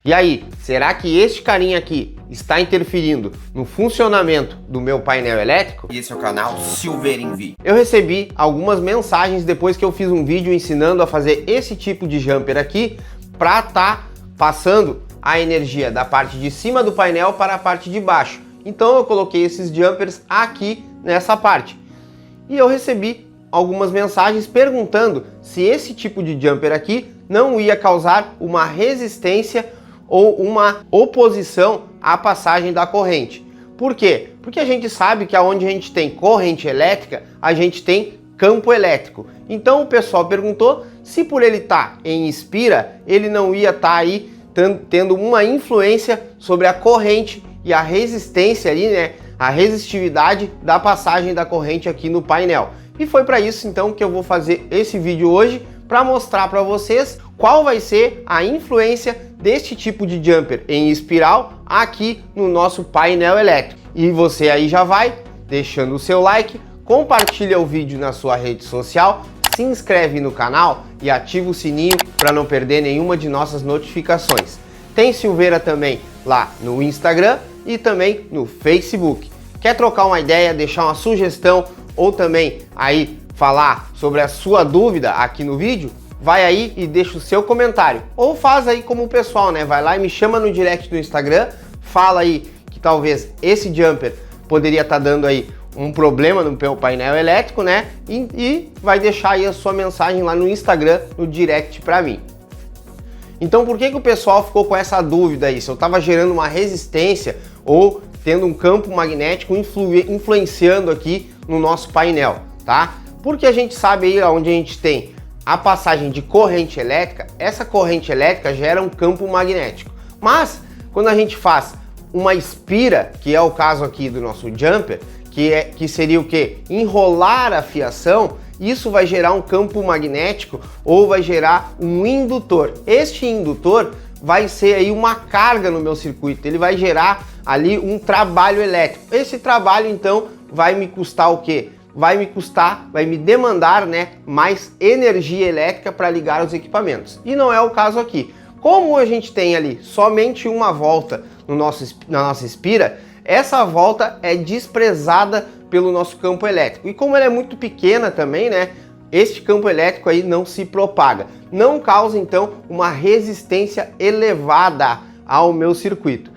E aí, será que este carinha aqui está interferindo no funcionamento do meu painel elétrico? E esse é o canal Silveira Envie. Eu recebi algumas mensagens depois que eu fiz um vídeo ensinando a fazer esse tipo de jumper aqui para estar passando a energia da parte de cima do painel para a parte de baixo. Então eu coloquei esses jumpers aqui nessa parte. E eu recebi algumas mensagens perguntando se esse tipo de jumper aqui não ia causar uma resistência ou uma oposição à passagem da corrente. Por quê? Porque a gente sabe que onde a gente tem corrente elétrica, a gente tem campo elétrico. Então o pessoal perguntou se por ele estar em espira, ele não ia estar aí tendo uma influência sobre a corrente e a resistência ali, né? A resistividade da passagem da corrente aqui no painel. E foi para isso então que eu vou fazer esse vídeo hoje para mostrar para vocês qual vai ser a influência deste tipo de jumper em espiral aqui no nosso painel elétrico. E você aí já vai deixando o seu like, compartilha o vídeo na sua rede social, se inscreve no canal e ativa o sininho para não perder nenhuma de nossas notificações. Tem Silveira também lá no Instagram e também no Facebook. Quer trocar uma ideia, deixar uma sugestão ou também aí falar sobre a sua dúvida aqui no vídeo? Vai aí e deixa o seu comentário. Ou faz aí como o pessoal, né? Vai lá e me chama no direct do Instagram, fala aí que talvez esse jumper poderia estar dando aí um problema no meu painel elétrico, né? E vai deixar aí a sua mensagem lá no Instagram, no direct para mim. Então por que o pessoal ficou com essa dúvida aí? Se eu estava gerando uma resistência ou tendo um campo magnético influenciando aqui no nosso painel, tá? Porque a gente sabe aí onde a gente tem a passagem de corrente elétrica, essa corrente elétrica gera um campo magnético. Mas quando a gente faz uma espira, que é o caso aqui do nosso jumper, que seria o que? Enrolar a fiação, isso vai gerar um campo magnético ou vai gerar um indutor. Este indutor vai ser aí uma carga no meu circuito, ele vai gerar ali um trabalho elétrico. Esse trabalho então vai me custar o quê? Vai me demandar, né, mais energia elétrica para ligar os equipamentos. E não é o caso aqui. Como a gente tem ali somente uma volta na nossa espira, essa volta é desprezada pelo nosso campo elétrico. E como ela é muito pequena também, né, este campo elétrico aí não se propaga. Não causa então uma resistência elevada ao meu circuito.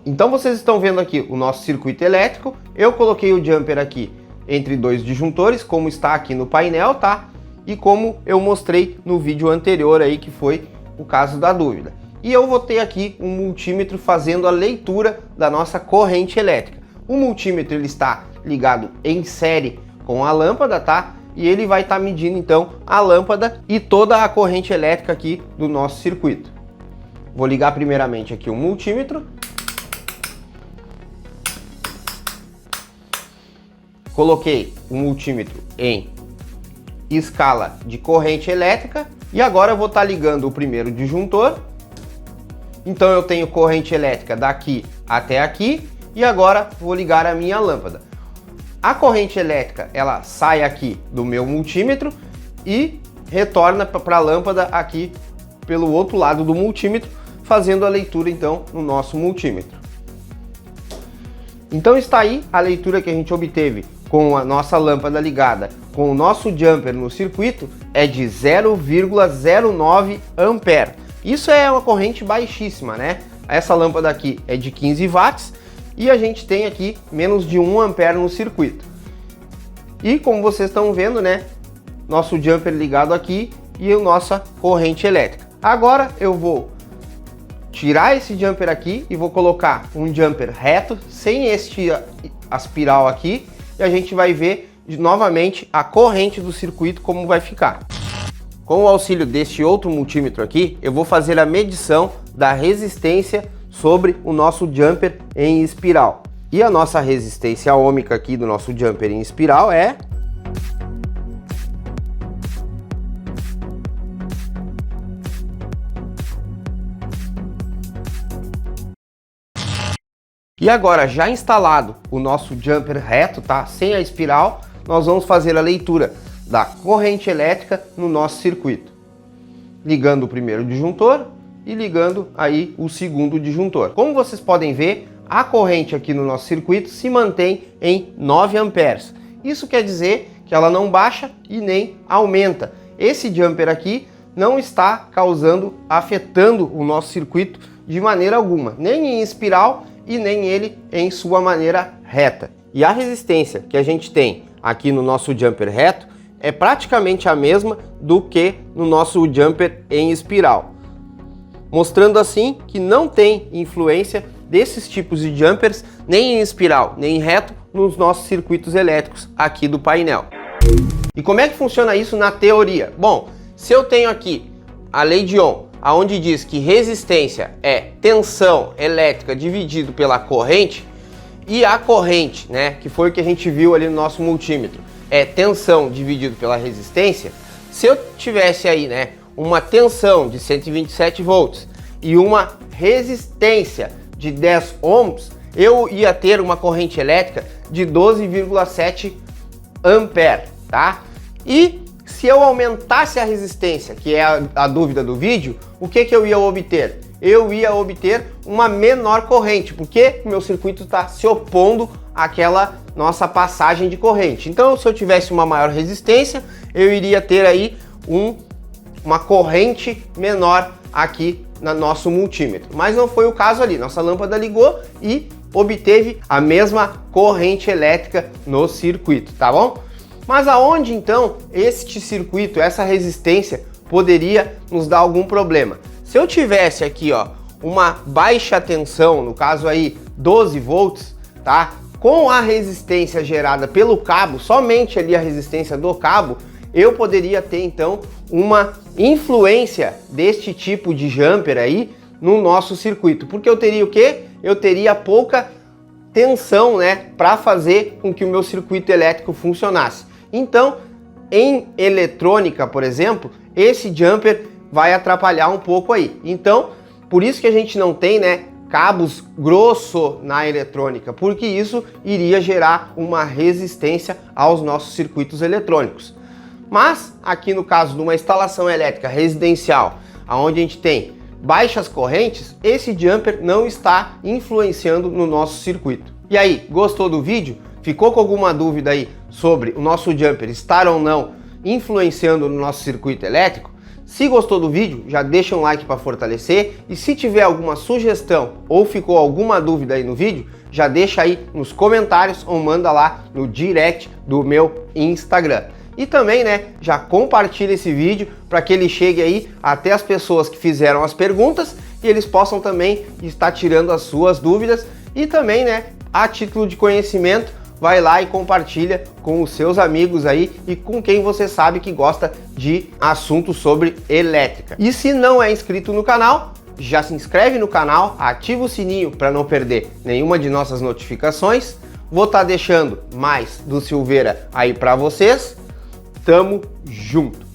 Então vocês estão vendo aqui o nosso circuito elétrico. Eu coloquei o jumper aqui entre dois disjuntores, como está aqui no painel, tá? E como eu mostrei no vídeo anterior aí, que foi o caso da dúvida. E eu vou ter aqui um multímetro fazendo a leitura da nossa corrente elétrica. O multímetro ele está ligado em série com a lâmpada, tá? E ele vai estar medindo então a lâmpada e toda a corrente elétrica aqui do nosso circuito. Vou ligar primeiramente aqui o multímetro. Coloquei o multímetro em escala de corrente elétrica e agora eu vou estar ligando o primeiro disjuntor. Então eu tenho corrente elétrica daqui até aqui e agora vou ligar a minha lâmpada. A corrente elétrica ela sai aqui do meu multímetro e retorna para a lâmpada aqui pelo outro lado do multímetro, fazendo a leitura então no nosso multímetro. Então está aí a leitura que a gente obteve com a nossa lâmpada ligada com o nosso jumper no circuito é de 0,09 ampere. Isso é uma corrente baixíssima, né? Essa lâmpada aqui é de 15 watts e a gente tem aqui menos de 1 ampere no circuito. E como vocês estão vendo, né? Nosso jumper ligado aqui e a nossa corrente elétrica. Agora eu vou tirar esse jumper aqui e vou colocar um jumper reto, sem este aspiral aqui, e a gente vai ver novamente a corrente do circuito como vai ficar. Com o auxílio deste outro multímetro aqui, eu vou fazer a medição da resistência sobre o nosso jumper em espiral. E a nossa resistência ômica aqui do nosso jumper em espiral é... E agora, já instalado o nosso jumper reto, tá? Sem a espiral, nós vamos fazer a leitura da corrente elétrica no nosso circuito. Ligando o primeiro disjuntor e ligando aí o segundo disjuntor. Como vocês podem ver, a corrente aqui no nosso circuito se mantém em 9 amperes. Isso quer dizer que ela não baixa e nem aumenta. Esse jumper aqui não está afetando o nosso circuito de maneira alguma, nem em espiral e nem ele em sua maneira reta. E a resistência que a gente tem aqui no nosso jumper reto é praticamente a mesma do que no nosso jumper em espiral, mostrando assim que não tem influência desses tipos de jumpers nem em espiral nem em reto nos nossos circuitos elétricos aqui do painel. E como é que funciona isso na teoria? Bom, se eu tenho aqui a lei de Ohm, aonde diz que resistência é tensão elétrica dividido pela corrente, e a corrente, né, que foi o que a gente viu ali no nosso multímetro, é tensão dividido pela resistência. Se eu tivesse aí, né, uma tensão de 127 volts e uma resistência de 10 ohms, eu ia ter uma corrente elétrica de 12,7 ampere, tá? E se eu aumentasse a resistência, que é a dúvida do vídeo, o que eu ia obter? Eu ia obter uma menor corrente, porque o meu circuito está se opondo àquela nossa passagem de corrente. Então, se eu tivesse uma maior resistência, eu iria ter aí uma corrente menor aqui no nosso multímetro. Mas não foi o caso ali. Nossa lâmpada ligou e obteve a mesma corrente elétrica no circuito, tá bom? Mas aonde então este circuito, essa resistência, poderia nos dar algum problema? Se eu tivesse aqui, ó, uma baixa tensão, no caso aí 12 volts, tá? Com a resistência gerada pelo cabo, somente ali a resistência do cabo, eu poderia ter então uma influência deste tipo de jumper aí no nosso circuito, porque eu teria o quê? Eu teria pouca tensão, né, para fazer com que o meu circuito elétrico funcionasse. Então, em eletrônica, por exemplo, esse jumper vai atrapalhar um pouco aí. Então, por isso que a gente não tem, né, cabos grosso na eletrônica, porque isso iria gerar uma resistência aos nossos circuitos eletrônicos. Mas aqui no caso de uma instalação elétrica residencial, onde a gente tem baixas correntes, esse jumper não está influenciando no nosso circuito. E aí, gostou do vídeo? Ficou com alguma dúvida aí sobre o nosso jumper estar ou não influenciando no nosso circuito elétrico? Se gostou do vídeo, já deixa um like para fortalecer, e se tiver alguma sugestão ou ficou alguma dúvida aí no vídeo, já deixa aí nos comentários ou manda lá no direct do meu Instagram. E também, né, já compartilha esse vídeo para que ele chegue aí até as pessoas que fizeram as perguntas e eles possam também estar tirando as suas dúvidas. E também, né, a título de conhecimento, vai lá e compartilha com os seus amigos aí e com quem você sabe que gosta de assuntos sobre elétrica. E se não é inscrito no canal, já se inscreve no canal, ativa o sininho para não perder nenhuma de nossas notificações. Vou estar deixando mais do Silveira aí para vocês. Tamo junto!